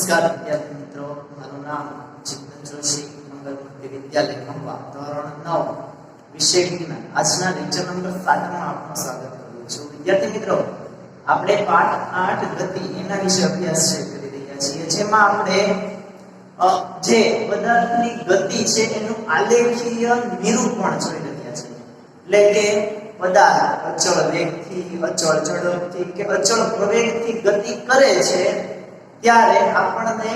નમસ્કાર વિદ્યાર્થી મિત્રો, મારું નામ ચિંતન જોશી, મંગલ મૂર્તિ વિદ્યાલય ખંભા, ધોરણ 9 વિષય વિજ્ઞાન. આજના લેક્ચર નંબર 7 માં આપનું સ્વાગત કરું છું. વિદ્યાર્થી મિત્રો, આપણે પાઠ 8 ગતિ એના વિશે અભ્યાસ કરી રહ્યા છીએ, જેમાં આપણે જે પદાર્થની ગતિ છે એનું આલેખીય નિરૂપણ જોઈ રહ્યા છીએ. એટલે કે પદાર્થ અચળ વેગથી, અચળ ઝડપથી કે અચળ પ્રવેગથી ગતિ કરે છે ત્યારે આપણને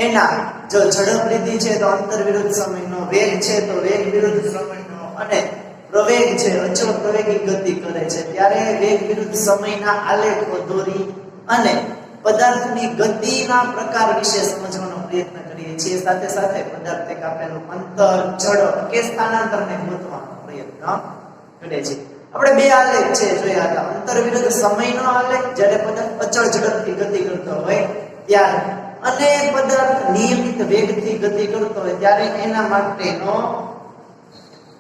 એના જો ઝડપ લીધી છે તો અંતર વિરુદ્ધ સમયનો, વેગ છે તો વેગ વિરુદ્ધ સમયનો, અને પ્રવેગ છે અચળ પ્રવેગી ગતિ કરે છે ત્યારે વેગ વિરુદ્ધ સમયના આલેખો દોરી અને પદાર્થની ગતિના પ્રકાર વિશે સમજવાનો પ્રયત્ન કરીએ છીએ. સાથે સાથે પદાર્થે કાપેલું અંતર, ઝડપ કે સ્થાનાંતરને ગોતવાનો પ્રયત્ન કરીએ છીએ. આપણે બે આલેખ છે જોયા હતા. અંતર વિરુદ્ધ સમયનો આલેખ જ્યારે પદાર્થ અચળ ઝડપથી ગતિ કરતો હોય ત્યારે, અને પદાર્થ નિયમિત વેગથી ગતિ કરતો હોય ત્યારે એના માટેનો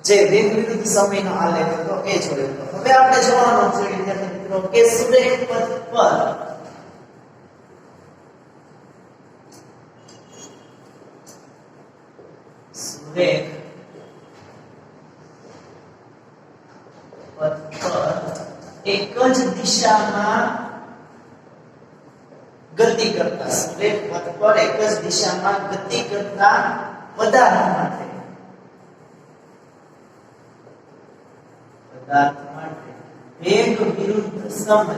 જે વેગ વિરુદ્ધ સમયનો આલેખ હતો એ જોયો હતો. હવે આપણે જોવાનું છે વિદ્યાર્થી મિત્રો કે સુરેખ પથ પર સુરેખ પથ પર એક જ દિશામાં ગતિ કરતા, સુરેખ પથ પર એક જ દિશામાં ગતિ કરતા પદાર્થ માટે વેગ વિરુદ્ધ સમય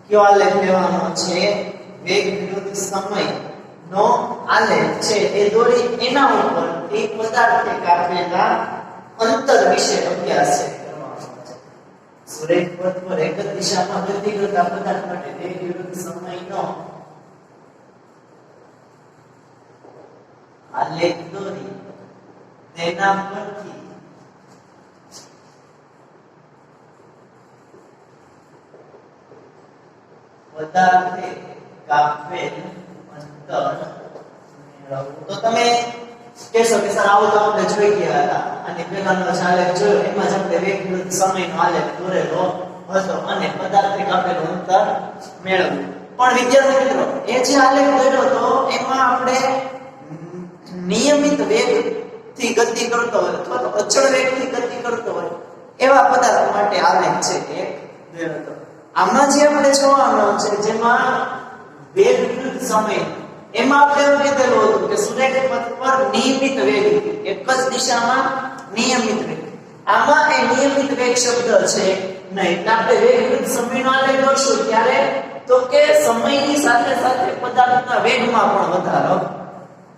કયો આલેખ લેવાનો છે? વેગ વિરુદ્ધ સમય નો આલેખ છે એ દોરી એના ઉપરથી પદાર્થે કાપેલા અંતર વિશે અભ્યાસ કરવાનો છે. સુરેખ પથ પર એક જ દિશામાં ગતિ કરતા પદાર્થ માટે વેગ વિરુદ્ધ સમયનો આલેખ દોરી તેના પરથી પદાર્થે કાપેલ અંતર મેળવવું. તો તમે કહેશો કે સર આવું તો આપણે જોઈ ગયા હતા, અને પહેલાનો આલેખ જોયો એમાં જ આપણે વેગ વિરુદ્ધ સમયનો આલેખ દોરેલો હતો અને પદાર્થે કાપેલું અંતર મેળવ્યું. પણ વિદ્યાર્થી મિત્રો, એ જે આલેખ દોર્યો હતો એમાં આપણે નિયમિત વેગથી ગતિ કરતો હોય અથવા તો અચળ વેગથી ગતિ કરતો હોય એવા પદાર્થ માટે આલેખ છે એ દોર્યો હતો. આમાં જે આપણે જોવાનું છે જેમાં વેગ વિરુદ્ધ સમય, એમાં આપણે એવું કીધેલું હતું કે સુરેખ પથ પર નિયમિત વેગ, એક જ દિશામાં નિયમિત વેગ. આમાં એ નિયમિત વેગ શબ્દ છે નહીં. આપણે વેગ વિરુદ્ધ સમયનો આલેખ દોરશું ત્યારે તો કે સમયની સાથે સાથે પદાર્થના વેગમાં પણ વધારો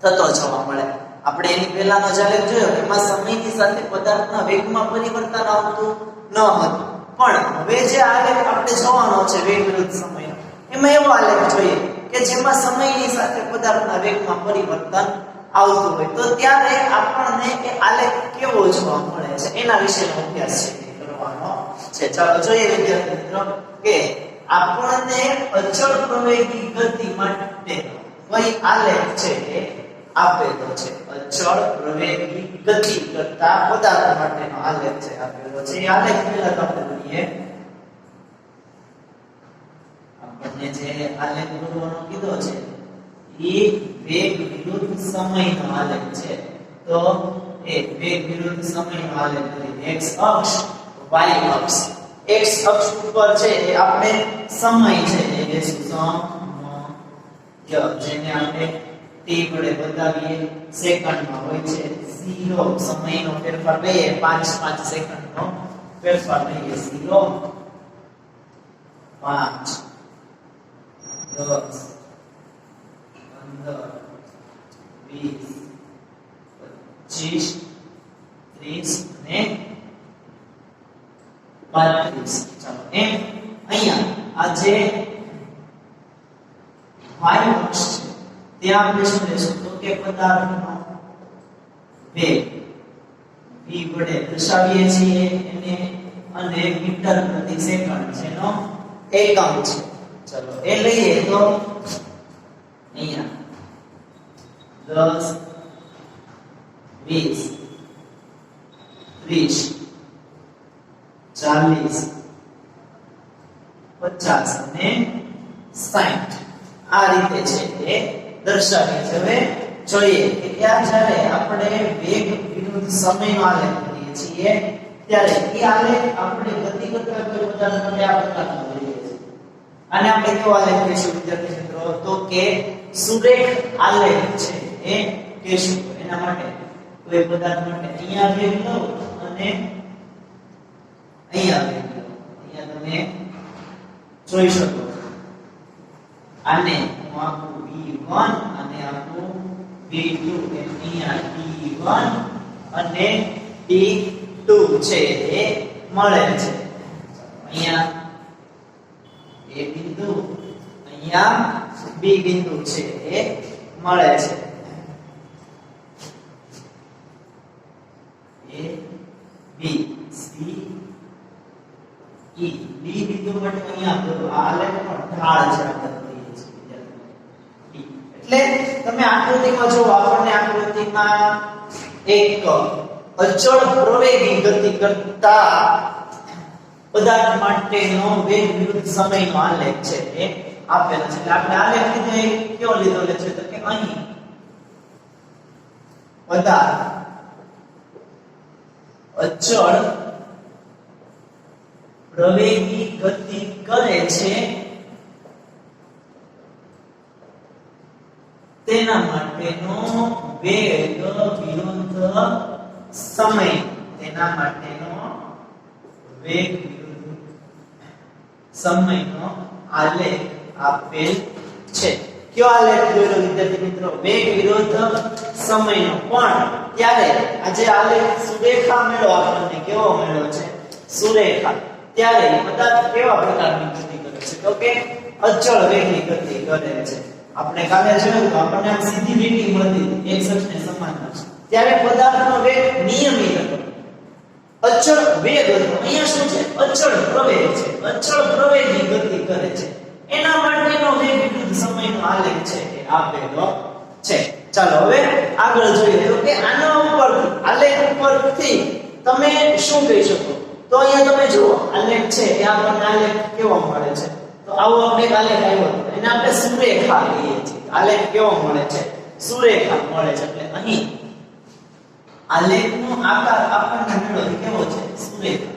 થતો જોવા મળે. આપણે એની પહેલાનો જ આલેખ જોયો એમાં સમયની સાથે પદાર્થના વેગમાં પરિવર્તન આવતું ન હતું. પણ હવે જે આલેખ આપણે જોવાનો છે વેગ વિરુદ્ધ સમય, એમાં એવો આલેખ જોઈએ કે જેમાં સમયની સાથે પદાર્થના વેગમાં પરિવર્તન આવતું હોય તો ત્યારે આપણને એ આલેખ કેવો જોવા મળે છે એના વિશેનો અભ્યાસ કરવાનો છે. ચાલો જોઈએ વિદ્યાર્થી મિત્રો કે આપણને અચળ પ્રવેગી ગતિ માટે કઈ આલેખ છે એ આપેલો છે. અચળ પ્રવેગી ગતિ કરતા પદાર્થ માટેનો આલેખ છે આપેલો છે. એ આલેખ પહેલા આપણે જોઈએ. આપણને જે આલેખ દોરવાનો કીધો છે એ વેગ વિરુદ્ધ સમયનો આલેખ છે. તો એ વેગ વિરુદ્ધ સમયનો આલેખ દોરીએ. x અક્ષ, y અક્ષ. x અક્ષ ઉપર છે એ આપણે સમય છે એ લેશું સમય, જેને આપણે t વડે બતાવીએ સેકન્ડમાં હોય છે. 0 સમયનો ફેરફાર લઈએ, 5 સેકન્ડનો ફેરફાર લઈએ. 0 5 10 15 20 25 30 ને 35. ચાલો એમ અહીંયા આ જે y અક્ષ છે ત્યાં આપણે શું લેશું તો કે પદાર્થનો વેગ v વડે દર્શાવીએ છીએ એને, અને મીટર પ્રતિ સેકન્ડ જેનો એકમ છે. ચલો એ લઈએ તો અહીંયા 10 20 30 40 50 અને 60 આ રીતે છે એ દર્શાવીએ છીએ. હવે જોઈએ કે ત્યાં જ્યારે આપણે વેગ વિરુદ્ધ સમયનો આલેખ કરીએ છીએ ત્યારે એ આલેખ આપણે ગતિ કરતા કોઈ પદાર્થ માટે આ પ્રકારનો લઈએ છીએ. આને આપણે કેવો આલેખ કહીશું વિદ્યાર્થી મિત્રો? તો કે સુરેખ આલેખ છે એ કહીશું. એના માટે કોઈ પદાર્થ માટે અહીંયા વેગ લો અને અહીંયા વેગ લો. અહીંયા તમે જોઈ શકો આને હું આખું v1 અને આખું v2 એમ અહીંયા t1 અને t2 છે એ મળે છે. અહીંયા a બિંદુ અહીંયા b બિંદુ છે એ મળે છે. a b c e b બિંદુ માટે અહીંયા આ આલેખનો ઢાળ છે આપણે કહીએ છીએ. એટલે તમે આકૃતિમાં જો આપણને આકૃતિમાં એક અચળ પ્રવેગી ગતિ કરતા પદાર્થ માટેનો વેગ વિરુદ્ધ સમયનો આલેખ છે એ આપેલો છે. એટલે આપણે આલેખ લીધો એ કયો લીધો છે? તો કે અહીં પદાર્થ અચળ પ્રવેગી ગતિ કરે છે તેના માટેનો વેગ વિરુદ્ધ સમય, તેના માટેનો વેગ વિરુદ્ધ સમયનો આલેખ આપેલ છે. કયો આલેખ જોયો વિદ્યાર્થી મિત્રો? વેગ વિરુદ્ધ સમયનો. પણ ત્યારે આજે આલેખ સુરેખા મેળો આપણને કેવો મેળો છે? સુરેખા. ત્યારે પદાર્થ કેવા પ્રકારની ગતિ કરે છે? તો કે અચળ વેગની ગતિ કરે છે. આપણે કાલે જોયું તો આપણને આમ સીધી લીટી મળતી એક અક્ષને સમાંતર. ત્યારે પદાર્થનો વેગ નિયમિત હતો, અચળ વેગ હતો. અહીંયા શું છે? અચળ પ્રવેગ છે. અચળ પ્રવેગની ગતિ કરે છે. એના માટેનો વેગ વિરુદ્ધ સમયનો આલેખ છે એ આપેલો છે. ચાલો હવે આગળ જોઈએ તો કે આના ઉપરથી આલેખ ઉપરથી તમે શું કહી શકો? તો અહીંયા તમે જુઓ આલેખ છે એ આપણને આલેખ કેવો મળે છે? તો આવો આપણે આલેખ આવ્યો એને આપણે સુરેખા કહીએ છીએ. આલેખ કેવો મળે છે? સુરેખા મળે છે. એટલે અહીં આલેખનો આકાર આપણને મળ્યો કેવો છે? સુરેખા.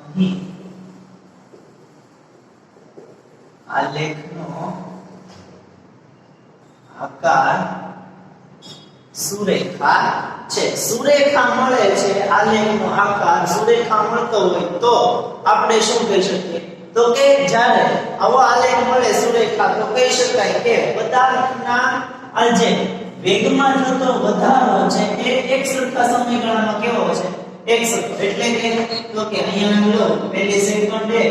અહીં આલેખનો આકાર સુરેખા છે. સુરેખા મળે છે, આલેખનો આકાર સુરેખા મળતો હોય તો આપણે શું કહી શકીએ? તો કે જ્યારે આવો આલેખ મળે સુરેખા તો કહી શકાય કે પદાર્થના આ જે વેગમાં થતો વધારો છે એ એક સરખા સમયગાળામાં કેવો છે? એક સરખો. એટલે કે તો કે અહીંયા લો પહેલી સેકન્ડે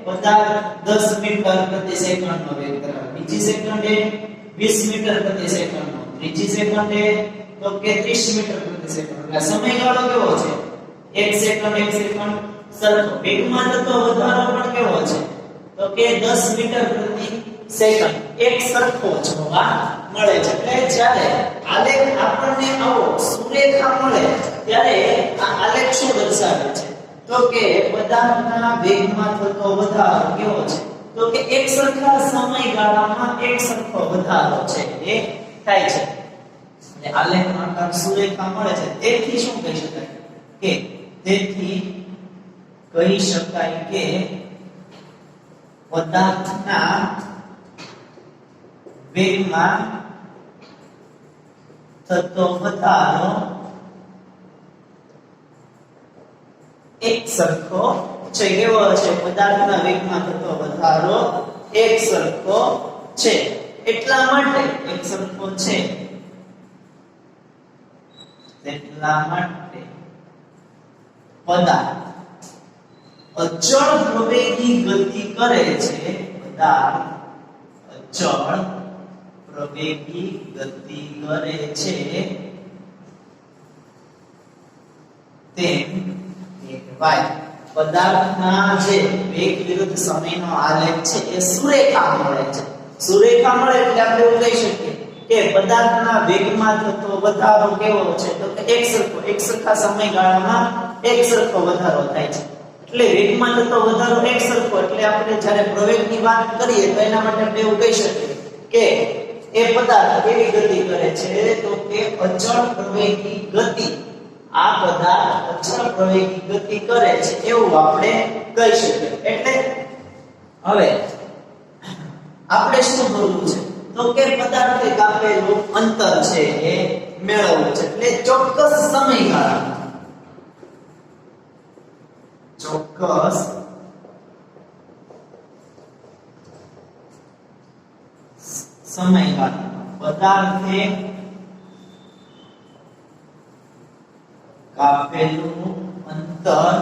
પદાર્થ 10 મીટર પ્રતિ સેકન્ડનો વેગ ધરાવે, બીજી સેકન્ડે 20 મીટર પ્રતિ સેકન્ડનો, ત્રીજી સેકન્ડે તો કે 30 મીટર પ્રતિ સેકન્ડ. એટલે સમયગાળો કેવો છે? એક સેકન્ડ સરખો. વેગમાં થતો વધારો પણ કેવો છે? તો કે 10 મીટર પ્રતિ સેકન્ડ. એક સરખો જોવા મળે છે. એટલે જ્યારે આલેખ આપણને આવો સુરેખા મળે ત્યારે આ આલેખ શું દર્શાવે છે? તો કે પદાર્થના વેગમાં થતો વધારો કેવો છે? તો કે એક સરખા સમયગાળામાં એક સરખો વધારો છે એ થાય છે. એટલે આલેખનો આકાર સુરેખા મળે છે. તેથી શું કહી શકાય? કે તેથી કહી શકાય કે પદાર્થના વેગમાં થતો વધારો એક સરખો છે. કેવો છે? પદાર્થના વેગમાં થતો વધારો એક સરખો છે. એટલા માટે એક સરખો છે, એટલા માટે પદાર્થ અચળ પ્રવેગી ગતિ કરે છે. પદાર્થ અચળ પ્રવેગી ગતિ કરે છે તેમ કહેવાય. પદાર્થના જે વેગ વિરુદ્ધ સમયનો આલેખ છે એ સુરેખા મળે છે. સુરેખા મળે એટલે આપણે એવું કહી શકીએ કે પદાર્થના વેગમાં થતો વધારો કેવો છે? તો કે એક સરખા સમયગાળામાં એક સરખો વધારો થાય છે. એટલે વેગમાં થતો વધારો એક સરખો. એટલે આપણે જ્યારે પ્રવેગની વાત કરીએ તો એના માટે આપણે એવું કહી શકીએ કે એ પદાર્થ કેવી ગતિ કરે છે તો કે અચળ પ્રવેગી ગતિ આ પદાર્થ અચળ પ્રવેગી ગતિ કરે છે એવું આપણે કહી શકીએ એટલે હવે આપણે શું કરવું છે તો કે પદાર્થે કાપેલું અંતર છે એ મેળવવું છે એટલે ચોક્કસ સમયગાળા પદાર્થે કાપેલું અંતર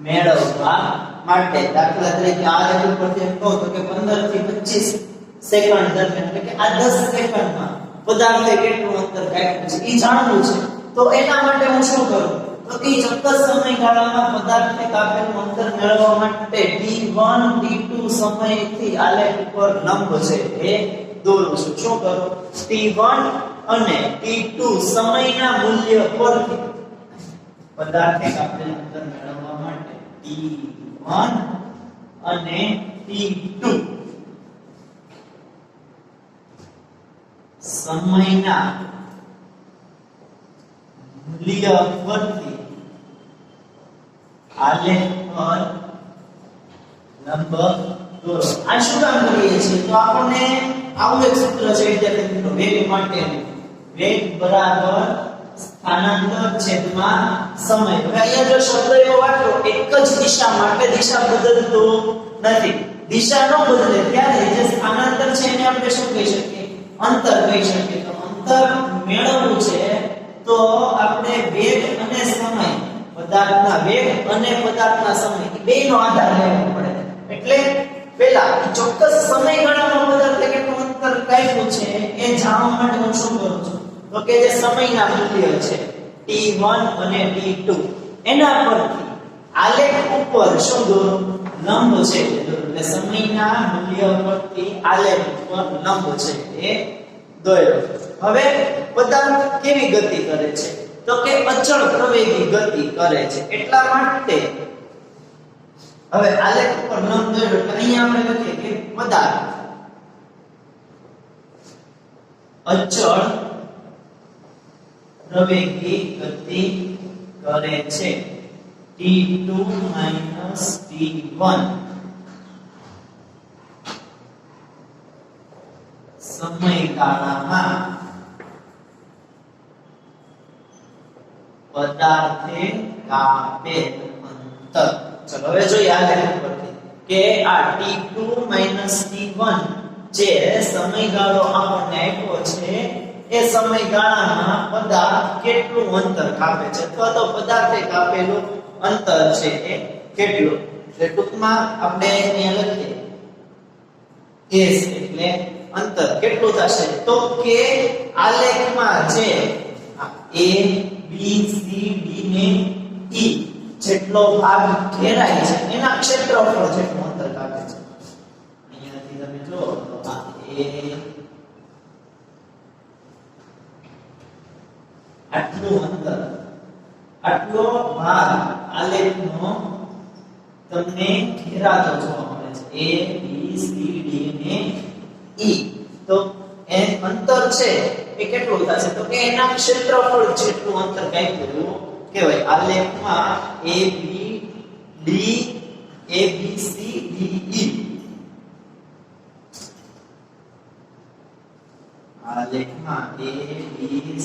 મેળવવા માટે દાખલા તરીકે આ રેખા પરથી કહો તો કે 15 થી 25 સેકન્ડ દરમિયાન એટલે કે આ 10 સેકન્ડમાં પદાર્થે કેટલું અંતર કાપ્યું છે એ જાણવું છે તો એના માટે હું શું કરું તો કે ચોક્કસ સમયગાળામાં પદાર્થે કાપેલું અંતર મેળવવા માટે t1 t2 સમયથી આલેખ ઉપર લંબ છે એ દોરું છું શું કરું t1 અને t2 સમયના મૂલ્ય પરથી પદાર્થે કાપેલું અંતર મેળવવા માટે t1 અને t2 સમયના મૂલ્ય પરથી આલેખ પર લંબ દોરો આ શું કામ કરીએ છીએ તો આપણને આવું એક સૂત્ર છે વિદ્યાર્થી મિત્રો વેગ માટેનું વેગ બરાબર સ્થાનાંતર છેદમાં સમય હવે અહીંયા જો શબ્દ એવો વાપરો એક જ દિશા માટે દિશા બદલતો નથી દિશા ન બદલે ત્યારે જે સ્થાનાંતર છે એને આપણે શું કહી શકીએ અંતર કહી શકીએ તો અંતર મેળવવું છે તો આપણે વેગ અને સમય પદાર્થના વેગ અને પદાર્થના સમય એ બેનો આધાર લેવો પડે એટલે પહેલા ચોક્કસ સમયગાળામાં પદાર્થે કેટલું અંતર કાપ્યું છે એ જાણવા માટે હું શું કરું છું તો કે જે સમયના મૂલ્ય છે t1 અને t2 એના પરથી આલેખ ઉપર શું દોરો લંબ છે એટલે સમયના મૂલ્ય પરથી આલેખ ઉપર લંબ છે એ દોર્યો હવે પદાર્થ કેવી ગતિ કરે છે તો કે અચળ પ્રવેગી ગતિ કરે છે એટલા માટે હવે આલેખ ઉપર લંબ દોર્યો એટલે અહીંયા આપણે લખીએ કે પદાર્થ અચળ પ્રવેગી ગતિ કરે છે t2 t1 સમયગાળામાં પદાર્થે કાપેલ અંતર ચલો હવે જોઈએ આ લેખ પરથી કે આ t2 t1 જે સમયગાળો આપણને આપ્યો છે એ સમયગાળામાં પદાર્થ કેટલું અંતર કાપે છે અથવા તો પદાર્થે કાપેલું અંતર છે એ કેટલું એટલે ટૂંકમાં આપણે અહીંયા લખીએ s એટલે અંતર કેટલું થશે તો કે આલેખમાં જે a b c d ને e જેટલો ભાગ ઘેરાય છે એના ક્ષેત્રફળ જેટલું અંતર કાપે છે અહીંયાથી તમે જો તો આ આટલું અંતર આટલો ભાગ આલેખનો તમને ઘેરાતો જોવા મળે છે a b c d ને e તો એ અંતર છે એ કેટલું થશે તો કે એના ક્ષેત્રફળ જેટલું અંતર કાપ્યું કહેવાય આલેખમાં a b d a b c d e આલેખમાં a b c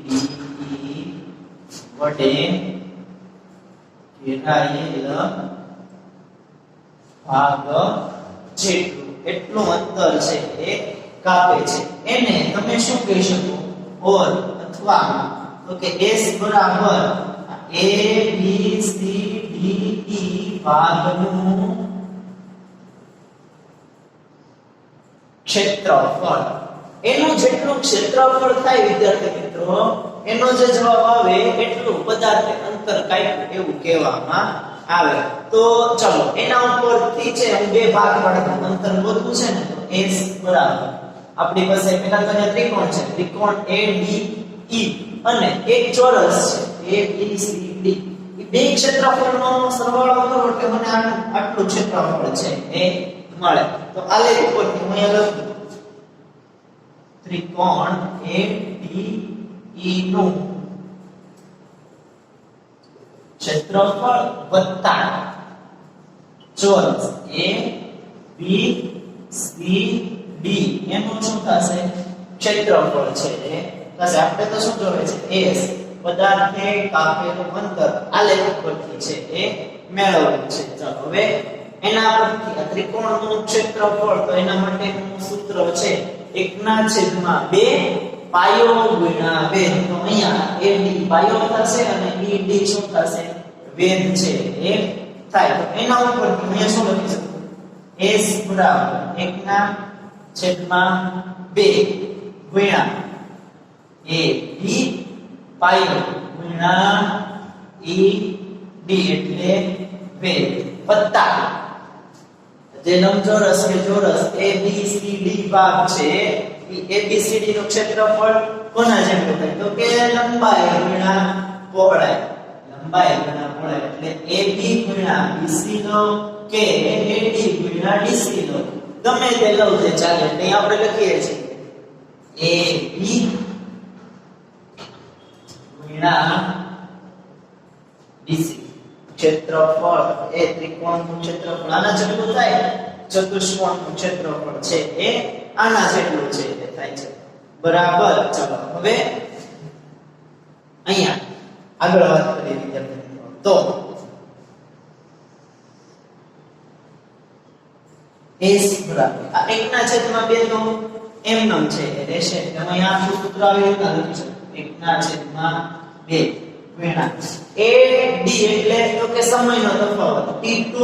d e વડે ઘેરાયેલ ભાગ જેટલું એટલું અંતર છે એ કાપે છે એને તમે શું કહી શકો ઓર અથવા તો કે s બરાબર a b c d e ભાગનું ક્ષેત્રફળ એનું જેટલું ક્ષેત્રફળ થાય વિદ્યાર્થી મિત્રો એનો જે જવાબ આવે એટલું પદાર્થે અંતર કાપ્યું એવું કહેવામાં આવે તો ચલો એના ઉપરથી છે હું બે ભાગ પાડું અંતર ગોતવું છે ને તો s બરાબર આપણી પાસે પેલા તો ત્રિકોણ છે ત્રિકોણ ADE અને એક ચોરસ છે ABCD એ બે ક્ષેત્રફળનો સરવાળો કરો એટલે મને આટલું ક્ષેત્રફળ છે એ મળે તો આલેખ ઉપરથી હું અહીંયા લખું ત્રિકોણ ADE નું ક્ષેત્રફળ વત્તા ચોરસ ABCD એનું શું થશે ક્ષેત્રફળ છે એ થશે. આપણે તો શું જોવે છે S પદાર્થે કાપેલું અંતર આલેખ પરથી છે એ મેળવવું છે. ચાલો હવે એના પરથી આ ત્રિકોણનું ક્ષેત્રફળ તો એના માટેનું સૂત્ર છે 1/2 પાયો ગુણ્યા વેધ. તો અહીંયા AD પાયો થશે અને ED શું થશે વેધ છે એ થાય. તો એના ઉપરથી અહીંયા શું લખી શકું S બરાબર 1/2 ગુણ્યા AD પાયો ગુણ્યા ED એટલે વેધ વત્તા જે લંબચોરસ કે ચોરસ ABCD ભાગ છે એ ABCD નું ક્ષેત્રફળ કોના જેટલું થાય તો કે લંબાઈ ગુણ્યા પહોળાઈ. લંબાઈ ગુણ્યા પહોળાઈ એટલે AB ગુણ્યા BC લો કે AD ગુણ્યા DC લો ગમે તે લઉં છે ચાલે. એટલે આપણે લખીએ છીએ AB ગુણ્યા DC ક્ષેત્રફળ એ ત્રિકોણનું ક્ષેત્રફળ આના જેટલું થાય. ચતુષ્કોણનું ક્ષેત્રફળ છે એ આના જેટલું છે એ થાય છે બરાબર. ચલો હવે અહીંયા આગળ વાત કરીએ વિદ્યાર્થી મિત્રો. તો S બરાબર આ 1/2 તો એમનેમ છે એ રહેશે. તમે અહીંયા આખું સૂત્ર આવી રીતના લખી શકો 1/2 ગુણ્યા AD એટલે તો કે સમયનો તફાવત T2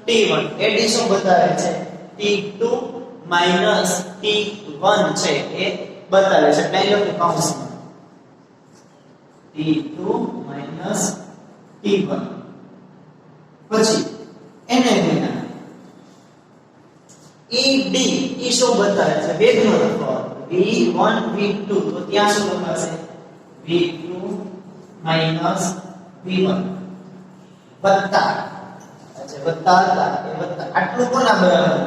T1. AD શું બતાવે છે T2 T1 છે એ બતાવે છે. એટલે લખો કૌંસમાં T2 T1 પછી એને ગુણ્યા ED ઈ શું બતાવે છે વેગનો તફાવત V1 V2. તો ત્યાં શું લખાશે V2 V1 વત્તા વત્તા એ વત્તા આટલું કોના બરાબર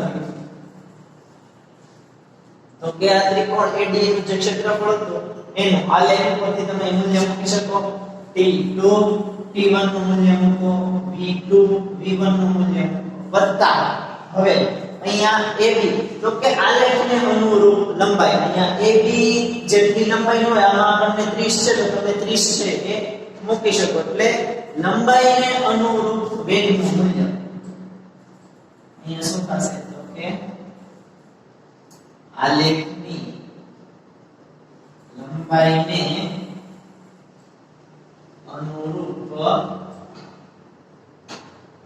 તો કે આ ત્રિકોણ AD નું જે ક્ષેત્રફળ હતું એનું આલેખ પરથી તમે મૂલ્ય મૂકી શકો. T2 T1 નું મૂલ્ય મૂકો V2 V1 નું મૂલ્ય વત્તા હવે અહીંયા AB તો કે આલેખને અનુરૂપ લંબાઈ. અહીંયા AB જેટલી લંબાઈ હોય આમાં આપણને 30 છે તો તમે 30 છે એ મૂકી શકો. એટલે લંબાઈને અનુરૂપ વેગનું મૂલ્ય અહીંયા શું થશે તો કે આલેખની લંબાઈને અનુરૂપ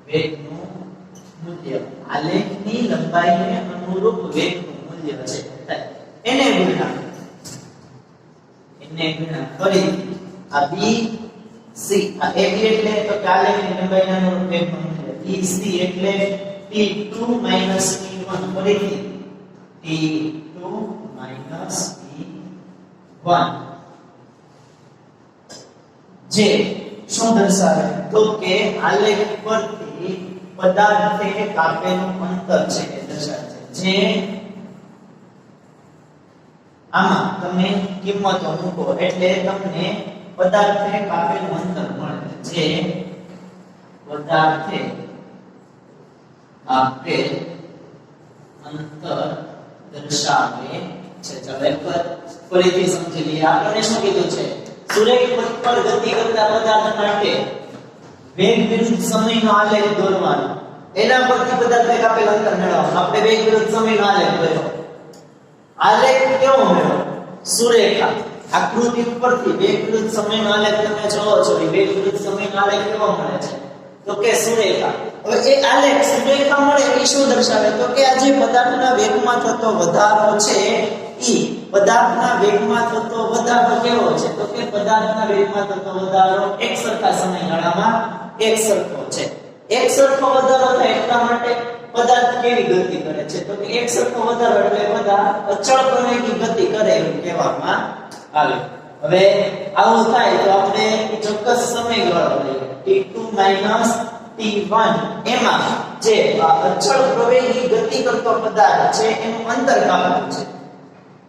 વેગનું મૂલ્ય. આલેખની લંબાઈને અનુરૂપ વેગનું મૂલ્ય છે એને ગુણ્યા ફરીથી આ BC આ AB એટલે તો કે આલેખની લંબાઈને અનુરૂપ વેગનું મૂલ્ય. BC એટલે T2 T1 ફરીથી T2 T1 જે શું દર્શાવે તો કે આલેખ પરથી પદાર્થે કાપેલું અંતર છે એ દર્શાવે છે. જે આમાં તમે કિંમતો મૂકો એટલે તમને પદાર્થે કાપેલું અંતર મળે. જે પદાર્થે આપેલ અંતર દર્શાવે છે. ચાલો એકવાર ફરીથી સમજી લઈએ. આપણે શું કીધું છે સુરેખ પથ પર ગતિ કરતા પદાર્થ માટે વેગ વિરુદ્ધ સમયનો આલેખ દોરવાનો. એના પરથી પદાર્થે કાપેલ અંતર મેળવવાનું. આપણે વેગ વિરુદ્ધ સમયનો આલેખ દોર્યો. આલેખ કેવો મેળવો સુરેખા આકૃતિ ઉપરથી વેગ વિરુદ્ધ સમયનો આલેખ તમે જોવો છો. વેગ વિરુદ્ધ સમયનો આલેખ કેવો મળે છે તો કે સુરેખા. હવે એ આલેખ સુરેખા મળે એ શું દર્શાવે તો કે આ જે પદાર્થના વેગમાં થતો વધારો છે ઈ પદાર્થના વેગમાં થતો વધારો કેવો છે તો કે પદાર્થના વેગમાં થતો વધારો એક સરખા સમયગાળામાં એક સરખો છે. એક સરખો વધારો થાય એટલા માટે પદાર્થ કેવી ગતિ કરે છે તો કે એક સરખો વધારો એટલે પદાર્થ અચળ પ્રવેગી ગતિ કરે એવું કહેવામાં આવે. હવે આવું થાય તો આપણે ચોક્કસ સમયગાળો લઈએ T2 T1 એમાં જે અચળ પ્રવેગી ગતિ કરતો પદાર્થ છે એનું અંતર કાપવું છે.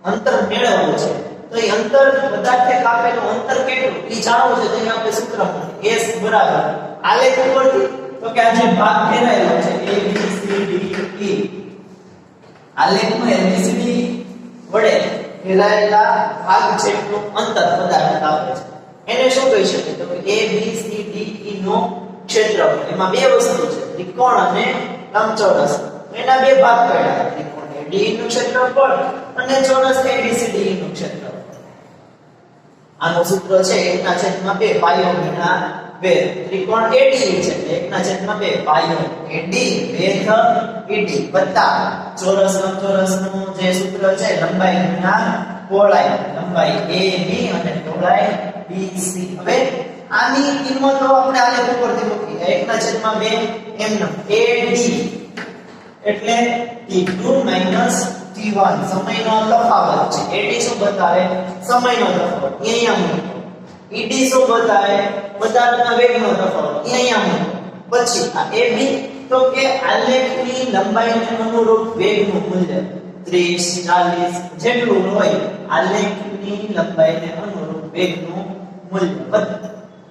અંતર મેળવવું છે તો એ અંતર પદાર્થે કાપેલું અંતર કેટલું એ જાણવું છે તેને આપણે સૂત્ર મૂકીએ s બરાબર આલેખ ઉપરથી તો કે આ જે ભાગ ઘેરાયેલો છે a b c d e આલેખમાં ABCD વડે ઘેરાયેલા ભાગ જેટલું અંતર પદાર્થ કાપે છે એને શું કહી શકીએ તો કે a b c d e નો ક્ષેત્રફળ એમાં બે વસ્તુ છે ત્રિકોણ અને લંબચોરસ એના બે ભાગ પાડ્યા ત્રિકોણ AD નું ક્ષેત્રફળ અને ચોરસ ABCD નું ક્ષેત્રફળ આનું સૂત્ર છે 1/2 પાયો ગુણ્યા વેધ ત્રિકોણ AD છે 1/2 પાયો AD વેધ ED વત્તા ચોરસ લંબચોરસનું જે સૂત્ર છે લંબાઈ ગુણ્યા પહોળાઈ લંબાઈ AB અને પહોળાઈ BC હવે આની કિંમતો આપણે આલેખ ઉપરથી મૂકીએ 1/2 એમ AD એટલે T2 - T1 સમયનો તફાવત છે AD શું બતાવે સમયનો તફાવત અહીંયા મૂકો ED શું બતાવે પદાર્થના વેગનો તફાવત અહીંયા મૂકો પછી આ AB તો કે આલેખની લંબાઈને અનુરૂપ વેગનું મૂલ્ય 30 40 જેટલું હોય આલેખની લંબાઈને અનુરૂપ વેગનું મૂલ્ય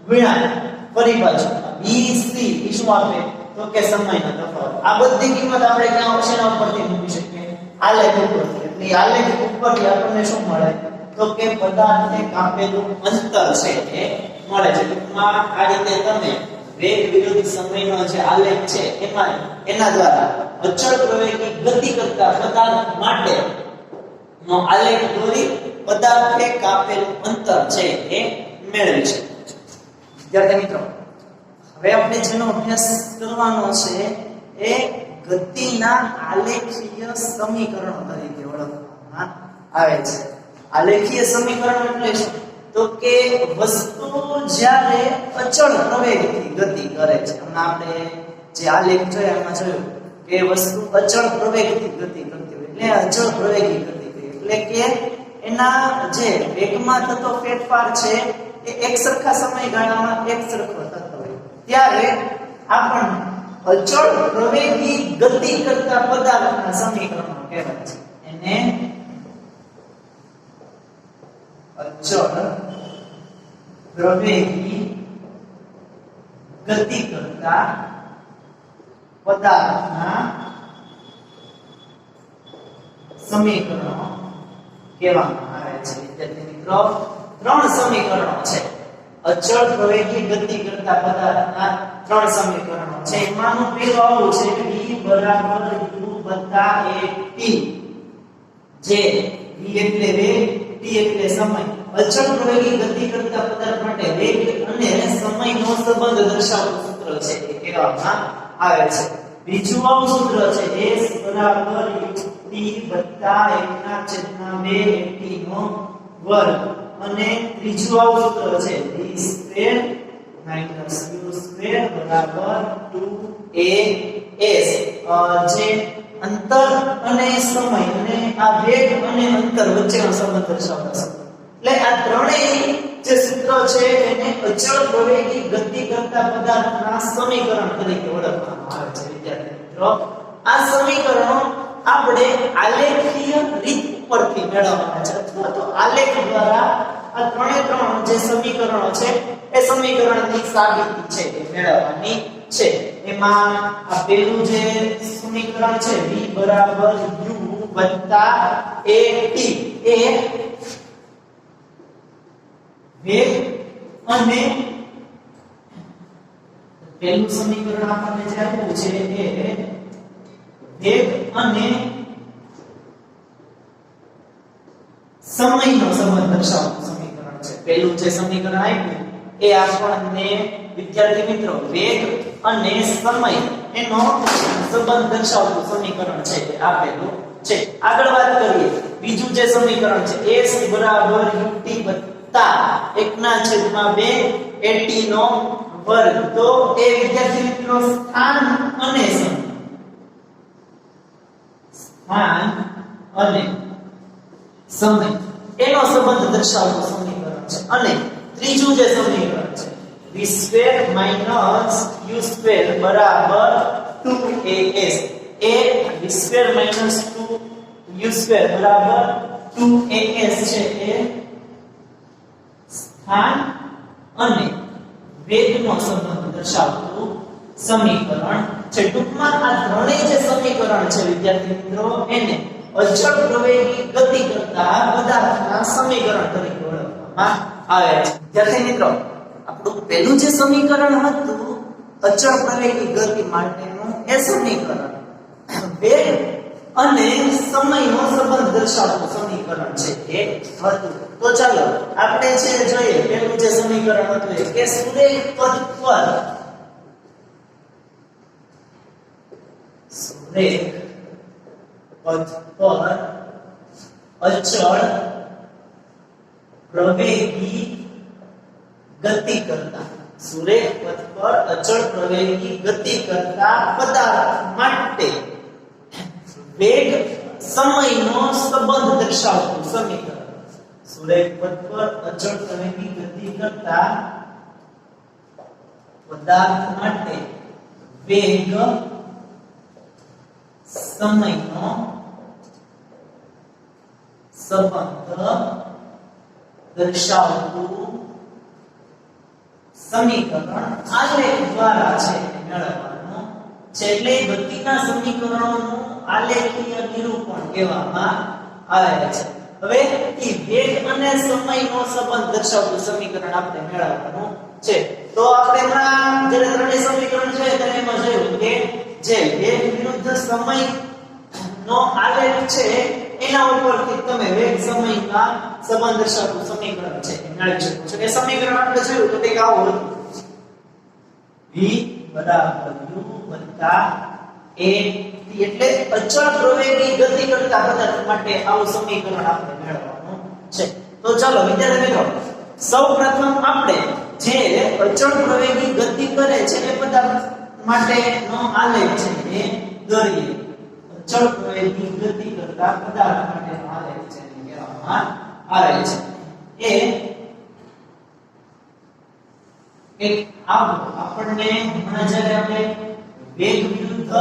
ગુણ્યા ફરી પાછું BC એ શું આપે તો કે સમયનો તફાવત આ બધી કિંમત આપણે ક્યાં ઓછાના ઉપરથી મૂકી શકીએ આલેખ ઉપરથી એટલે આલેખ ઉપરથી આપણને શું મળે તો કે પદાર્થને કાપેલું અંતર છે એ મળે છે ટૂંકમાં આ રીતે તમે વેગ વિરુદ્ધ સમયનો જે આલેખ છે એના દ્વારા અચળ પ્રવેગી ગતિ કરતા પદાર્થ માટે નો આલેખ દોરી પદાર્થે કાપેલું અંતર છે એ મેળવી છે વિદ્યાર્થી મિત્રો હવે આપણે જેનો અભ્યાસ કરવાનો છે એ ગતિના આલેખીય સમીકરણો તરીકે ઓળખવામાં આવે છે આલેખીય સમીકરણ એટલે શું તો કે વસ્તુ જ્યારે અચળ પ્રવેગથી ગતિ કરે છે હમણાં આપણે જે આલેખ જોયા એમાં જોયું કે વસ્તુ અચળ પ્રવેગથી ગતિ કરતી હોય એટલે અચળ પ્રવેગી ગતિ કહે એટલે કે એના જે વેગમાં થતો ફેરફાર છે એ એક સરખા સમયગાળામાં એક સરખો થતો હોય ત્યારે આપણને અચળ પ્રવેગી ગતિ કરતા પદાર્થના સમીકરણો કહેવાય છે એને અચળ પ્રવેગી ગતિ કરતા પદાર્થના સમીકરણો કહેવામાં આવે છે વિદ્યાર્થી મિત્રો ત્રણ સમીકરણો છે અચળ પ્રવેગી ગતિ કરતા પદાર્થના ત્રણ સમીકરણો છે એમાંનું પહેલું આવું છે v u at જે v એટલે વેગ t એટલે સમય અચળ પ્રવેગી ગતિ કરતા પદાર્થ માટે વેગ અને સમયનો સંબંધ દર્શાવતું સૂત્ર છે એ કહેવામાં આવે છે બીજું આવું સૂત્ર છે s ut 1/2 નો વર્ગ અને ત્રીજું આવું સૂત્ર છે v² - u² 2as જે અંતર અને સમય અને આ વેગ અને અંતર વચ્ચેનો સંબંધ દર્શાવતા સૂત્ર એટલે આ ત્રણેય જે સૂત્રો છે એને અચળ પ્રવેગી ગતિ કરતા પદાર્થના સમીકરણ તરીકે ઓળખવામાં આવે છે વિદ્યાર્થી મિત્રો આ સમીકરણો આપણે આલેખીય રીત પરથી મેળવવાના છે અથવા તો આલેખ દ્વારા આ ત્રણ જે સમીકરણો છે એ સમીકરણની સાબિતી છે એ મેળવવાની છે એમાં આ પહેલું જે સમીકરણ છે v u at એ વેગ અને પહેલું સમીકરણ આપણને જે આપ્યું છે એ વેગ અને સમયનો સંબંધ દર્શાવતું સમીકરણ છે પહેલું જે સમીકરણ આપ્યું એ આપણને વિદ્યાર્થી મિત્રો વેગ અને સમય એનો સંબંધ દર્શાવતું સમીકરણ છે એ આપેલું છે આગળ વાત કરીએ બીજું જે સમીકરણ છે s ut + 1/2 at નો વર્ગ તો એ વિદ્યાર્થી મિત્રો સ્થાન અને સમય એનો સંબંધ દર્શાવતું સમીકરણ છે અને ત્રીજું જે સમીકરણ છે v² - u² = 2as એ v² - 2 u² બરાબર 2as છે એ સ્થાન અને વેગનો સંબંધ દર્શાવતું સમીકરણ છે. ટૂંકમાં આ ત્રણેય જે સમીકરણ છે વિદ્યાર્થી મિત્રો એને અચળ પ્રવેગી ગતિ કરતા પદાર્થના સમીકરણ તરીકે ઓળખવામાં આવે છે. વિદ્યાર્થી મિત્રો આપણું પહેલું જે સમીકરણ હતું અચળ પ્રવેગી ગતિ માટેનું એ સમીકરણ વેગ અને સમયનો સંબંધ દર્શાવતું સમીકરણ છે એ હતું. તો ચાલો આપણે જે જોઈએ પહેલું જે સમીકરણ હતું કે સુરેખ પથ પર અચળ પ્રવેગી ગતિ કરતા સુરેખ પથ પર અચળ પ્રવેગી ગતિ કરતા પદાર્થ માટે વેગ સમયનો સંબંધ દર્શાવતું સમીકરણ. સુરેખ પથ પર અચળ પ્રવેગી ગતિ કરતા પદાર્થ માટે વેગ સમયનો સંબંધ દર્શાવતું સમીકરણ આલેખ દ્વારા છે મેળવવાનું છે. એટલે ગતિના સમીકરણોનું આલેખીય નિરૂપણ કહેવામાં આવે છે. હવે એ વેગ અને સમયનો સંબંધ દર્શાવતું સમીકરણ આપણે મેળવવાનું છે. તો આપણે હમણાં જ્યારે ત્રણેય સમીકરણ છે ત્યારે એમાં જોયું કે જે વેગ વિરુદ્ધ સમયનો આલેખ છે એના ઉપરથી તમે વેગ સમયના સંબંધ દર્શાવતું સમીકરણ છે એ મેળવી શકો છો. એ સમીકરણ આપણે જોયું તો કંઈક આવું હતું v બરાબર u વત્તા a એટલે અચળ પ્રવેગી ગતિ કરતા પદાર્થ માટે આવું સમીકરણ આપણે મેળવવાનું છે. તો ચાલો વિદ્યાર્થી મિત્રો સૌપ્રથમ આપણે જે અચળ પ્રવેગી ગતિ કરે છે એ પદાર્થ માટેનો આલેખ છે એ દોરીએ. અચળ પ્રવેગી ગતિ કરતા પદાર્થ માટેનો આલેખ છે એ કહેવામાં આવે છે. એ એક આપણને હમણાં જ્યારે આપણે વેગ વિરુદ્ધ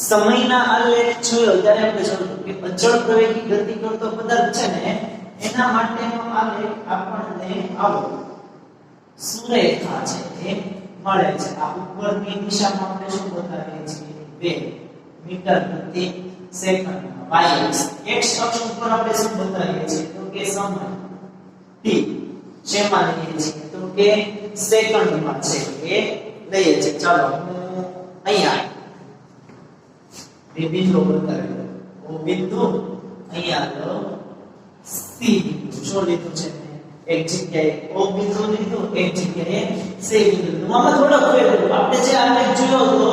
સમયના આલેખ જોયો ત્યારે આપણે જોયું કે અચળ પ્રવેગી ગતિ કરતો પદાર્થ છે ને એના માટેનો આલેખ આપણને આવો સુરેખા છે એ મળે છે. આ ઉપરની દિશામાં આપણે શું બતાવીએ છીએ વેગ મીટર પ્રતિ સેકન્ડમાં y અક્ષ. x અક્ષ ઉપર આપણે શું બતાવીએ છીએ તો કે સમય t. શેમાં લઈએ છીએ તો કે સેકન્ડમાં છે એ લઈએ છીએ. ચાલો હું અહીંયા બે બિંદુ બતાવી દઉં. ઓ બિંદુ અહીંયા લો c બિંદુ શું લીધું છે એક જગ્યાએ o બિંદુ લીધું એક જગ્યાએ c બિંદુ લીધું. આમાં થોડો ફેર આપણે જે આલેખ જોયો તો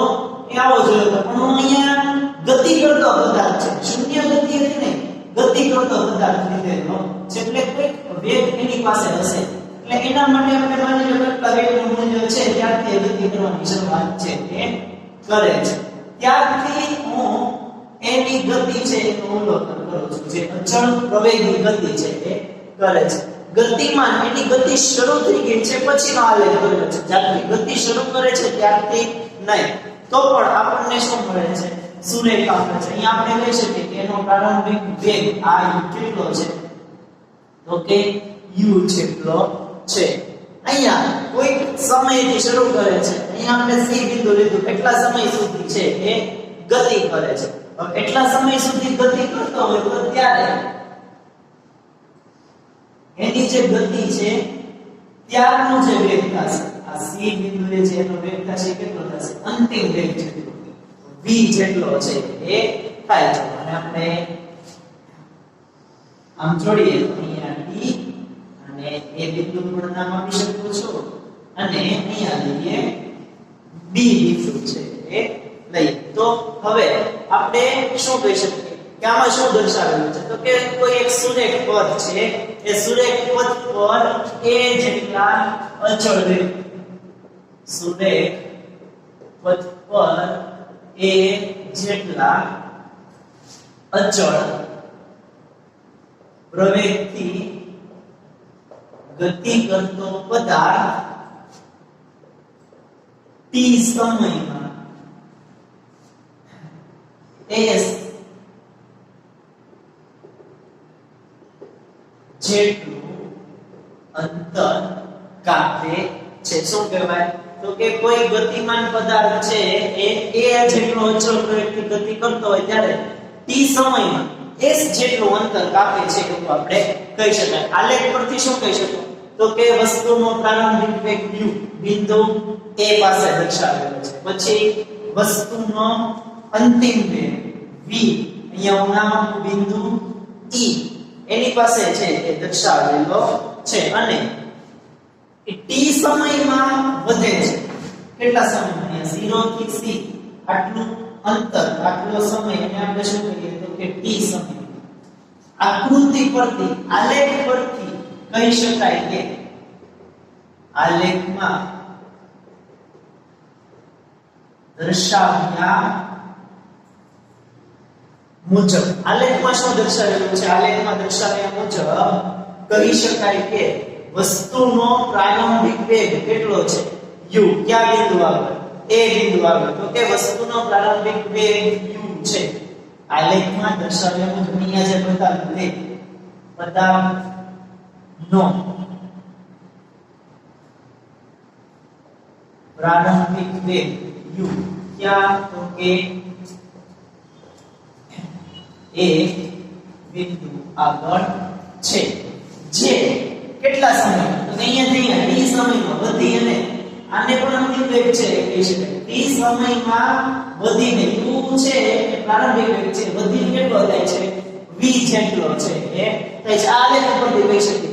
એ આવો જોયો તો પણ હું અહીંયા ગતિ કરતો પદાર્થ છે શૂન્ય ગતિ હતી ને ગતિ કરતો પદાર્થ લીધેલો છે એટલે કોઈક વેગ એની પાસે હશે. એટલે એના માટે આપણે માની લો કેટલા વેગનું મૂલ્ય છે ત્યારથી ગતિ કરવાની શરૂઆત છે એ કરે છે. ત્યારથી હું એની ગતિ છે એનું અવલોકન કરું છું જે અચળ પ્રવેગી ગતિ છે એ કરે છે. ગતિમાન એની ગતિ શરૂ થઈ ગઈ છે પછીનો આલેખ કર્યો છે. જ્યારથી ગતિ શરૂ કરે છે ત્યારથી નહીં તો પણ આપણને શું મળે છે સુરેખા મળે છે. અહીંયા આપણે કહી શકીએ કે એનો પ્રારંભિક વેગ આ u કેટલો છે તો કે u જેટલો છે. અહીંયા કોઈ સમયથી શરૂ કરે છે. અહીંયા આપણે c બિંદુ લીધું કેટલા સમય સુધી છે એ ગતિ કરે છે. હવે એટલા સમય સુધી ગતિ કરતો હોય તો ત્યારે એની જે ગતિ છે ત્યારનો જે વેગ થશે આ c બિંદુએ જે એનો વેગ થશે કેટલો થશે અંતિમ વેગ જેટલો v જેટલો છે એ થાય છે. અને આપણે આમ જોડીએ તો અહીંયા d અને એ બિંદુ પર નામ આપી શકો છો અને અહીંયા લઈએ b બિંદુ છે એ લઈએ. તો હવે આપણે શું કહી શકીએ કે આમાં શું દર્શાવેલું છે તો કે કોઈ એક સુરેખ પથ છે એ સુરેખ પથ પર a જેટલા અચળ વેગ સુરેખ પથ પર a જેટલા અચળ પ્રવેગથી ગતિ કરતો પદાર્થ t સમયમાં s જેટલું અંતર કાપે છે. શું કહેવાય? તો કે કોઈ ગતિમાન પદાર્થ છે એ a જેટલો અચળ વેગથી ગતિ કરતો હોય ત્યારે t સમયમાં s જેટલું અંતર કાપે છે એવું આપણે કહી શકાય. આલેખ પરથી શું કહી શકાય? તો કે વસ્તુનો પ્રારંભિક વેગ u બિંદુ a પાસે દર્શાવેલો છે. પછી વસ્તુનો અંતિમ વેગ v અહીંયા નામ બિંદુ e એની પાસે છે એ દર્શાવેલો છે અને t સમયમાં વધે છે. કેટલા સમયમાં? 0 થી c આટલું અંતર, આટલો સમય એને આપણે શું કહીએ? તો કે t સમય. આકૃતિ પરથી, આલેખ પરથી કહી શકાય કે આલેખમાં દર્શાવ્યા મુજબ, આલેખમાં શું દર્શાવેલું છે? આલેખમાં દર્શાવ્યા મુજબ કહી શકાય કે વસ્તુનો પ્રારંભિક વેગ કેટલો છે? u. ક્યાં બિંદુ આગળ? a બિંદુ આગળ. તો કે વસ્તુનો પ્રારંભિક વેગ u છે. આલેખમાં દર્શાવ્યા મુજબ અહીંયા જે બતાવ્યું તે પદાર્થનો પ્રારંભિક વેગ u ક્યાં? તો કે a બિંદુ આગળ છે. જે કેટલા સમય? તો અહીંયા t સમયમાં વધી અને આને પણ અંતિમ વેગ છે કહી શકાય. t સમયમાં વધીને u છે એ પ્રારંભિક વેગ છે, વધીને કેટલો થાય છે? v જેટલો છે એ થાય છે. આ લેખ પરથી કહી શકીએ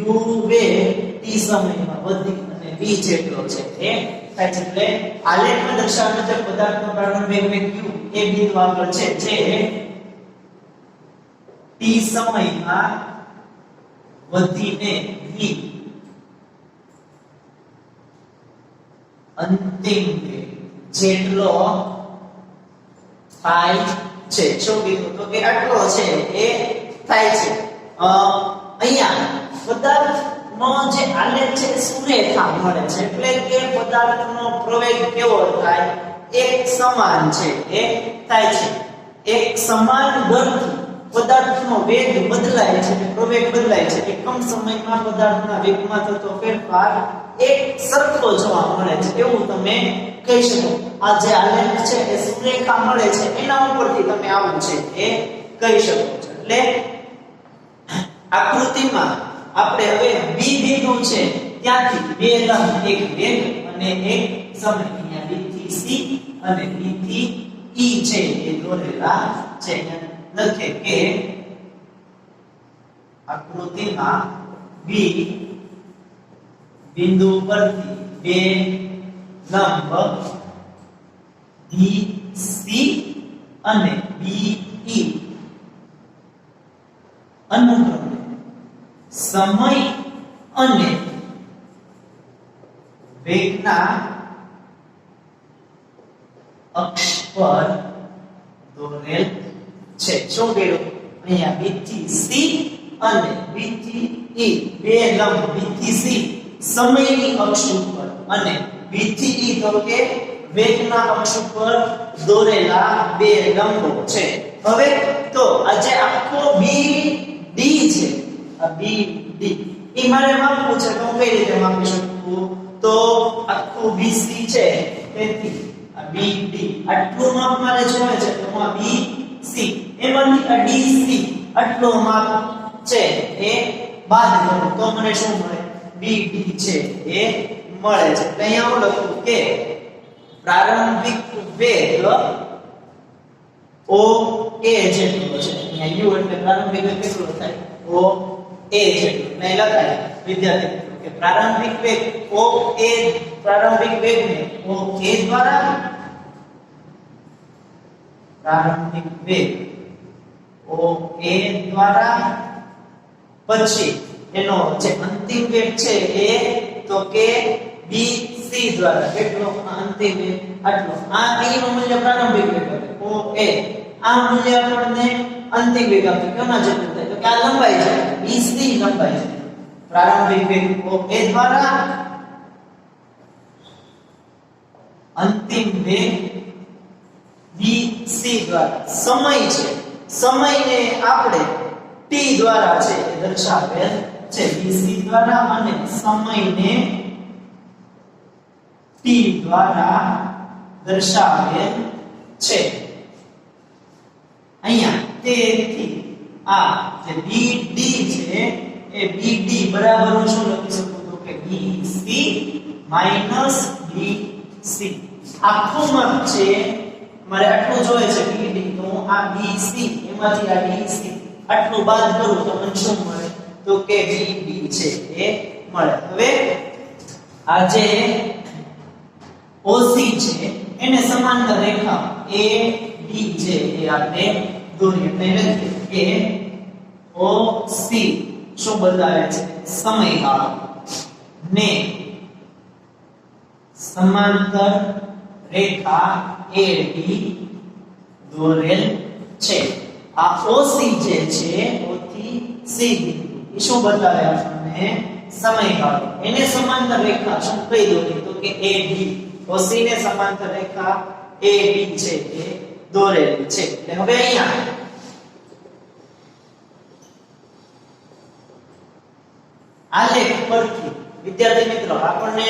u વેગ t સમયમાં વધી અને v જેટલો છે એ થાય છે. એટલે આલેખમાં દર્શાવેલ છે પદાર્થનો પ્રારંભિક વેગ u એ બિંદુ આગળ છે જે t સમયમાં વધીને v અંતિમ વેગ જેટલો થાય છે. શું કીધું? તો કે આટલો છે એ થાય છે. અહીંયા પદાર્થનો જે આલેખ છે સુરેખા મળે છે. એટલે કે પદાર્થનો પ્રવેગ કેવો થાય? એક સમાન છે એ થાય છે. એક સમાન દરથી પદાર્થનો વેગ બદલાય છે, પ્રવેગ બદલાય છે. એકમ સમયમાં પદાર્થના વેગમાં થતો ફેરફાર એક સરખો જોવા મળે છે એવું તમે કહી શકો. આ જે આલેખ છે એ સુરેખા મળે છે એના ઉપરથી તમે આવું છે એ કહી શકો છો. એટલે આકૃતિમાં આપણે હવે b બિંદુ છે ત્યાંથી બે લંબ, એક વેગ અને એક સમય, અહીંયા b થી c અને b થી e છે એ દોરેલા છે. લખે કે આકૃતિમાં b બિંદુ પરથી બે લંબ BC અને BE અનુક્રમે સમય અને વેગના અક્ષ પર દોરેલ છે. શું કર્યું? અહીંયા B થી C અને B થી E બે લંબ B થી C સમયની અક્ષ ઉપર અને B થી E તો કે વેગના અક્ષ ઉપર દોરેલા બે લંબો છે. હવે તો આ જે આખો BD છે, આ BD એ મારે માપવું છે તો હું કઈ રીતે માપી શકું? તો આખું BC છે તેથી આ BD આટલું માપ મારે જોઈએ છે તો આ BC એમાંથી આ DC આટલું માપ છે એ બાદ કરું તો મને શું મળે? BD છે એ મળે છે. એટલે અહીંયા હું લખું કે પ્રારંભિક વેગ OA જેટલો છે. અહીંયા U એટલે પ્રારંભિક વેગ કેટલો થાય? OA જેટલો. નહીં લખાય વિદ્યાર્થી મિત્રો કે પ્રારંભિક વેગ OA, પ્રારંભિક વેગને OA દ્વારા પ્રારંભિક વેગ OA દ્વારા પછી એનો જે અંતિમ વેગ છે એ તો કે BC દ્વારા કેટલો અંતિમ વેગ આટલો. આ અહીંનું મૂલ્ય પ્રારંભિક વેગ છે OA, આ મૂલ્ય આપણને અંતિમ વેગ આપે કેના જેટલું થાય? તો કે આ લંબાઈ છે BC લંબાઈ છે. પ્રારંભિક વેગ OA દ્વારા અંતિમ વેગ BC દ્વારા સમય છે. સમયને આપણે t દ્વારા છે એ દર્શાવેલ છે bc દ્વારા અને સમયને t દ્વારા દર્શાવેલ છે અહીંયા તેથી આ જે bd છે એ bd બરાબર હું શું લખી શકું તો કે bc bc આખું માપ છે મારે આટલું જોઈએ છે bd તો હું આ bc એમાંથી આ dc આટલું બાદ કરું તો મને શું મળે તો કે bd છે એ મળે હવે આ જે OC છે એને સમાંતર રેખા AD છે એ આપણે દોરીએ એટલે કે OC શું બતાવે છે સમયગાળો ને સમાંતર રેખા AD દોરેલ છે આ OC જે છે O થી C એ શું બતાવે આપણને સમયગાળો એને સમાંતર રેખા શું કઈ દોરી તો કે AD OC ને સમાંતર રેખા AD છે એ દોરેલી છે એટલે હવે અહીંયા આલેખ પરથી વિદ્યાર્થી મિત્રો આપણને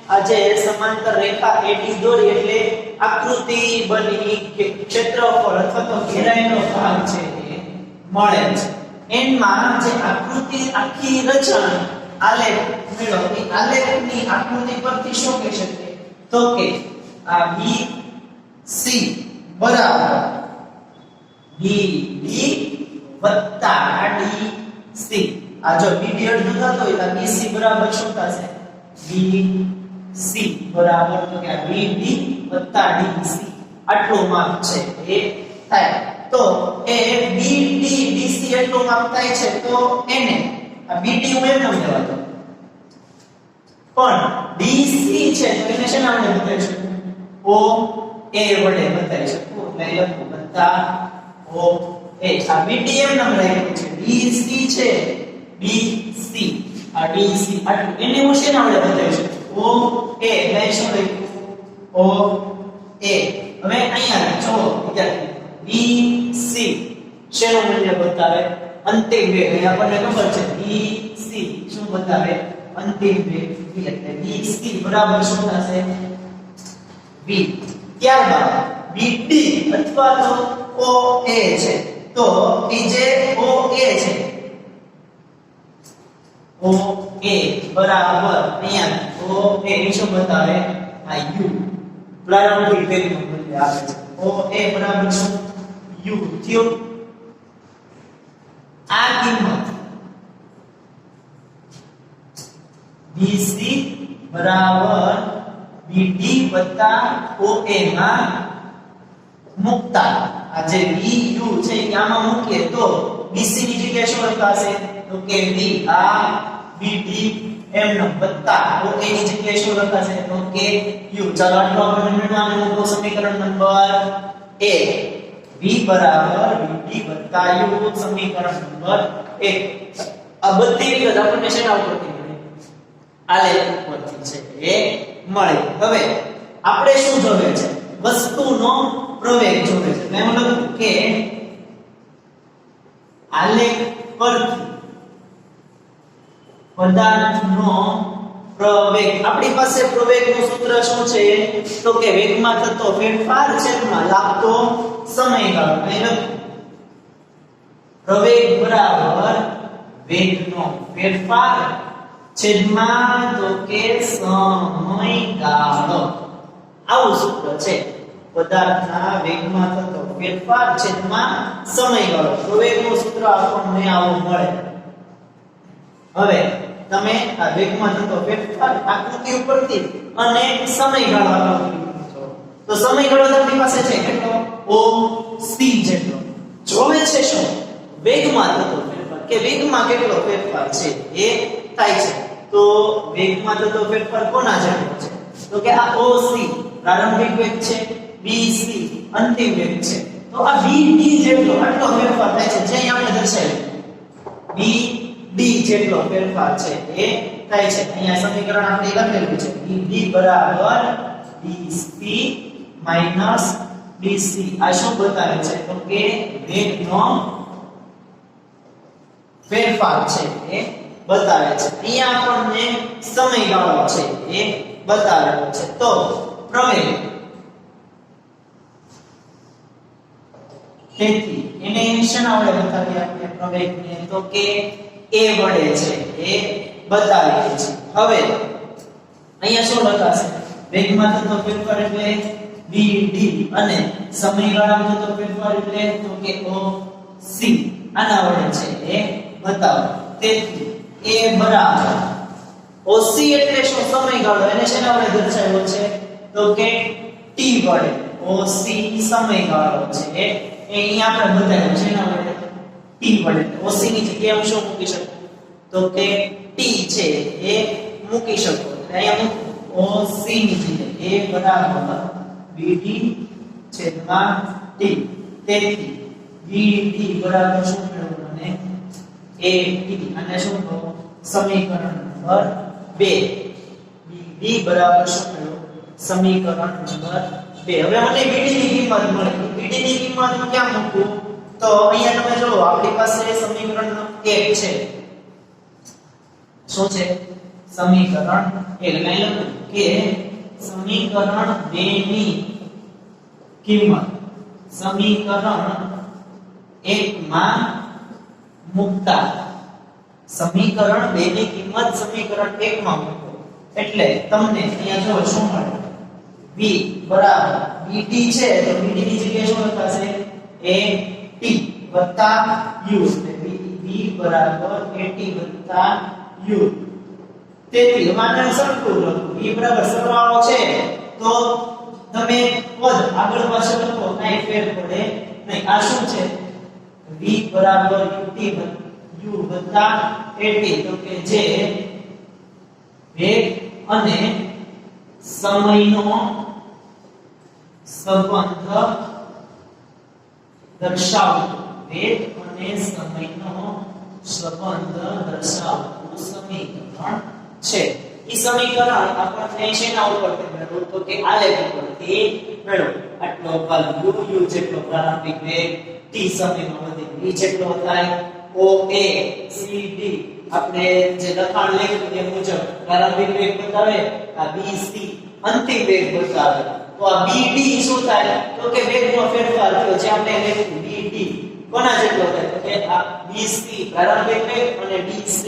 આ જે સમાંતર રેખા AD દોરી એટલે આકૃતિ બની કે ક્ષેત્રફળ અથવા તો ઘેરાઈનો ભાગ છે એ મળે છે એમાં જે આકૃતિ આખી રચના આલેખ મેળવવી આલેખની આકૃતિ પરથી શું કહી શકીએ તો કે આ BC બરાબર BD વત્તા DC આ જો BD અડધું થતો હોય તો BC બરાબર શું થશે BC બરાબર તો કે BD વત્તા DC આટલું માપ છે એ થાય તો એ BD DC એટલું માપ થાય છે તો એને આ BD હું એમ નામ લેવા દઉં પણ DC છે તો એને શેના વડે બતાવી શકું O A વડે બતાવી શકું એટલે લખું વત્તા O A આ BD એમ નામ રાખ્યું છે DC છે BC આ DC આટલું એને હું શેના વડે બતાવી શકું O A એટલે શું લખ્યું O A હવે અહીંયા જો વિદ્યાર્થી BC શેનું મૂલ્ય બતાવે અંતિમ વેગ અહીં આપણને ખબર છે BC શું બતાવે અંતિમ વેગ v એટલે BC બરાબર શું થશે v ત્યારબાદ BD અથવા તો OA છે તો એ જે OA છે OA બરાબર અહીંયા OA શું બતાવે આ u પ્રારંભિક વેગનું મૂલ્ય આપે છે OA બરાબર શું u થયું આ કિંમત BC બરાબર BD વત્તા OA માં મુકતા આ જે VU છે એ આમાં મૂકીએ તો BC ની જગ્યાએ શું લખાશે તો કે V આ BD એમ નો વત્તા OA ની જગ્યાએ શું લખાશે તો કે U ચાલો આટલો આપણે મેળવવાનું મૂકો સમીકરણ નંબર 1 V બરાબર BD વત્તા U સમીકરણ નંબર 1 આ બધી વિગત આપણને શેના ઉપરથી આલેખ પરથી છે એ મળે હવે આપણે શું જોવે છે વસ્તુનો પ્રવેગ જોવે છે મેં લખ્યું કે આલેખ પરથી પદાર્થનો પ્રવેગ આપણી પાસે પ્રવેગનું સૂત્ર શું છે તો કે વેગમાં થતો ફેરફાર છેદમાં લાગતો સમયગાળો મેં લખ્યું પ્રવેગ બરાબર વેગનો ફેરફાર છેદમાં તો કે સમયગાળો આવું સૂત્ર છે પદાર્થના વેગમાં થતો ફેરફાર છેદમાં સમયગાળો પ્રવેગનું સૂત્ર આપણને આવું મળે હવે તમે આ વેગમાં થતો ફેરફાર આકૃતિ ઉપરથી અને સમયગાળો આકૃતિ જો તો સમયગાળો તમારી પાસે છે કેટલો OC જેટલો જોવે છે શું વેગમાં થતો ફેરફાર કે વેગમાં કેટલો ફેરફાર છે એ થાય છે તો વેગમાં થતો ફેરફાર કોના જેટલો છે તો કે આ OC પ્રારંભિક વેગ છે BC અંતિમ વેગ છે તો આ BD જેટલો આટલો ફેરફાર થાય છે જે આપણે દર્શાવ્યું BD જેટલો ફેરફાર છે એ થાય છે અહીંયા સમીકરણ આપણે લખેલું છે BD બરાબર BC માઈનસ BC આ શું બતાવે છે તો કે વેગનો ફેરફાર છે એ બતાવે છે. અહીંયા આપણને સમયગાળો છે એ બતાવેલો છે. તો પ્રવેગ તેથી એને શેના વડે બતાવીએ આપણે પ્રવેગને? તો કે a વડે છે એ બતાવીએ છીએ. હવે અહીંયા શું લખાશે? વેગમાં થતો ફેરફાર એટલે v d અને સમયગાળામાં થતો ફેરફાર એટલે તો કે o c. આના વડે છે એ બતાવો. તેથી a બરાબર oc એટલે શું? સમયગાળો. એને શેના વડે દર્શાવ્યો છે? તો કે t વડે. oc સમયગાળો છે એ અહીંયા આપણે બતાવ્યું છે એના વડે t વડે. oc ની જગ્યાએ હું શું મૂકી શકું? તો કે t છે એ મૂકી શકો. અહીંયા મૂકો oc ની જગ્યાએ a બરાબર vd છેદમાં t. તેથી vd બરાબર શું મેળવવું? અને at અને શું કહો? સમીકરણ નંબર 2. vd બરાબર શું મેળવવું? સમીકરણ નંબર 2. હવે મને vd ની કિંમત મળી. vd ની કિંમત હું ક્યાં મૂકું? તો અહીંયા તમે જો આપણી પાસે સમીકરણ 1 છે. શું છે? સમીકરણ 1. લઈ લો કે સમીકરણ 2 ની કિંમત સમીકરણ 1 માં મૂકતા સમીકરણ 2 ની કિંમત સમીકરણ 1 માં મૂકો એટલે તમને અહીંયા જો શું મળે? v બરાબર vd છે તો vd ની જગ્યાએ શું લખાશે? at વત્તા u. એટલે v બરાબર at વત્તા u. તેથી માનને સંકૂલ લખો. v બરાબર સરવાળો છે તો તમે પદ આગળ પાછળ લખો કાઈ ફેર પડે નહીં. આ શું છે? v બરાબર u વત્તા at તો કે જે વેગ અને સમયનો સંબંધ દર્શાવતું વેગ અને સમયનો સંબંધ દર્શાવતું સમીકરણ છે. ઈ સમીકરણ આપણને શેના ઉપરથી મેળવ્યું? તો કે આલેખ ઉપરથી મેળવ્યું. આટલો બલ u જેટલો પ્રારંભિક વેગ t સમયમાં વધે v જેટલો થાય oa cd આપણે જે લખાણ લખ્યું તે મુજબ પ્રારંભિક વેગ બતાવે, આ bc અંતિમ વેગ બતાવે. તો આ bd શું થાય? તો કે વેગનો ફેરફાર થયો જે આપણે લખ્યું bd કોના જેટલો થાય? તો કે આ bc પ્રારંભિક વેગ અને dc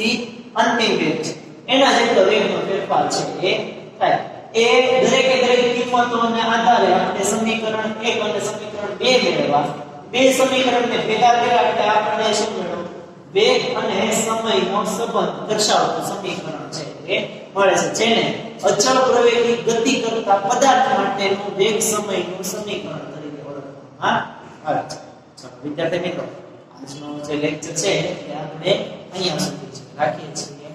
અંતિમ વેગ છે એના જેટલો વેગનો ફેરફાર છે એ થાય. એ દરેકે દરેક કિંમતોને આધારે આપણે સમીકરણ 1 અને સમીકરણ 2 મેળવવા. બે સમીકરણને ભેગા કર્યા એટલે આપણને શું મળ્યું? વેગ અને સમયનો સંબંધ દર્શાવતું સમીકરણ છે એ મળે છે, જેને અચળ પ્રવેગની ગતિ કરતા પદાર્થ માટેનું વેગ સમયનું સમીકરણ તરીકે ઓળખવામાં આવે છે. ચાલો વિદ્યાર્થી મિત્રો, આજનો જે લેક્ચર છે એ આપણે અહીંયા સુધી રાખીએ છીએ.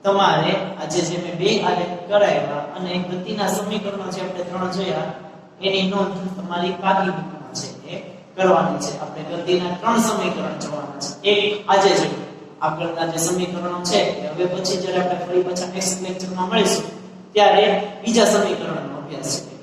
તમારે આજે જે મેં બે આલેખ કરાવ્યા અને ગતિના સમીકરણો જે આપણે 3 જોયા એની નોંધ તમારી પાકી બુકમાં છે એ કરવાની છે. આપણે ગતિના 3 સમીકરણ જોવાના છે. એક આજે જોયું, આગળના જે સમીકરણો છે એ હવે પછી જ્યારે આપણે ફરી પાછા નેક્સ્ટ લેક્ચરમાં મળીશું ત્યારે બીજા સમીકરણનો અભ્યાસ કરીશું.